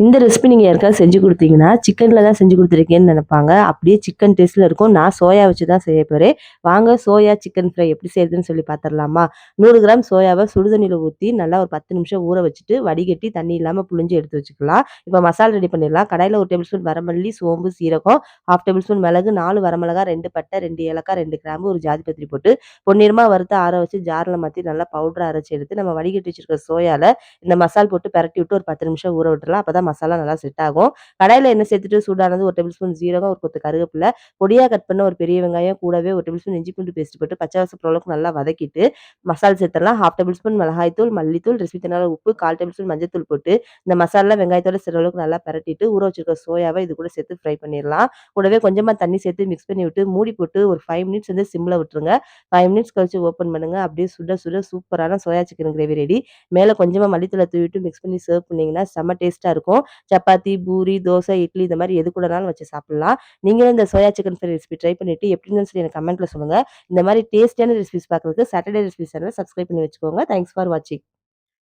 இந்த ரெசிபி நீங்க யாருக்காவது செஞ்சு குடுத்தீங்கன்னா, சிக்கன்ல தான் செஞ்சு குடுத்துருக்கீங்கன்னு நெனைப்பாங்க. அப்படியே சிக்கன் டேஸ்ட்ல இருக்கும். நான் சோயா வச்சு தான் செய்ய போறேன். வாங்க சோயா சிக்கன் ஃப்ரை எப்படி செய்றதுன்னு சொல்லி பார்த்துரலாமா? 100 கிராம் சோயாவ சுடுதண்ணீல ஊத்தி நல்லா ஒரு 10 நிமிஷம் ஊற வச்சுட்டு, வடிகட்டி தண்ணி இல்லாம புழிஞ்சு எடுத்து வச்சுக்கலாம். இப்ப மசாலா ரெடி பண்ணிடலாம். கடாயில 1 டேபிள் ஸ்பூன் வரமல்லி, சோம்பு, சீரகம், 1/2 டேபிள் ஸ்பூன் மிளகு, 4 வரமிளகாய், 2 பட்டை, 2 ஏலக்காய், 2 கிராம்பு, 1 ஜாதி பத்திரி போட்டு பொன்னிறமா வறுத்து ஆற வச்சு ஜார்ல மாத்தி நல்லா பவுடரா அரைச்சு எடுத்து, நம்ம வடிகட்டி வச்சிருக்க சோயால இந்த மசால் போட்டு பெரட்டி விட்டு ஒரு 10 நிமிஷம் ஊற விட்டுறலாம். அப்பதான் மசாலா நல்லா செட் ஆகும். கடாயில எண்ணெய் சேர்த்துட்டு சூடானது 1 டேபிள் ஸ்பூன் ஜீரகம், ஒரு கொத்து கருவேப்பில, பொடியா கட் பண்ண ஒரு பெரிய வெங்காயம், கூடவே 1 டேபிள் ஸ்பூன் இஞ்சி பூண்டு பேஸ்ட் போட்டு பச்சை வாசம் போற அளவுக்கு நல்லா வதக்கிட்டு, மசால் சேர்த்துடலாம். 1/2 டேபிள் ஸ்பூன் மிளகாய்த்தூள், மல்லித்தூள், ரெசிபி தேவையான உப்பு, 1/4 டேபிள் ஸ்பூன் மஞ்சள்தூள் போட்டு இந்த மசாலா வெங்காயத்தோட சேர அளவுக்கு நல்லா பெரட்டிட்டு, ஊற வச்சிருக்க சோயாவ இது கூட சேர்த்து ஃப்ரை பண்ணிறலாம். கூடவே கொஞ்சமா தண்ணி சேர்த்து மிக்ஸ் பண்ணி விட்டு, மூடி போட்டு ஒரு 5 மினிட்ஸ் வந்து சிம்ல விட்டுருங்க. 5 மினிட்ஸ் கழிச்சு ஓப்பன் பண்ணுங்க. அப்படியே சுட சுட சூப்பரான சோயா சிக்கன் கிரேவி ரெடி. மேல கொஞ்சமா மல்லித்தூள தூவிட்டு மிக்ஸ் பண்ணி சர்வ் பண்ணீங்கன்னா, செம்ம டேஸ்ட்டா இருக்கும். சப்பாத்தி, பூரி, தோசை, இட்லி இந்த மாரி எது கூடனாலும் வச்சு சாப்பிடலாம். நீங்களும் இந்த soya chicken fry recipe try பண்ணிட்டு எப்படி இருந்துச்சுன்னு சொல்லி எனக்கு கமெண்ட்ல சொல்லுங்க. இந்த மாரி டேஸ்டியான ரெசிபிஸ் பார்க்கறதுக்கு சாட்டர்டே ரெசிபி சேனல சப்ஸ்கிரைப் பண்ணி வச்சுக்கோங்க. தேங்க்ஸ் ஃபார் வாட்சிங்.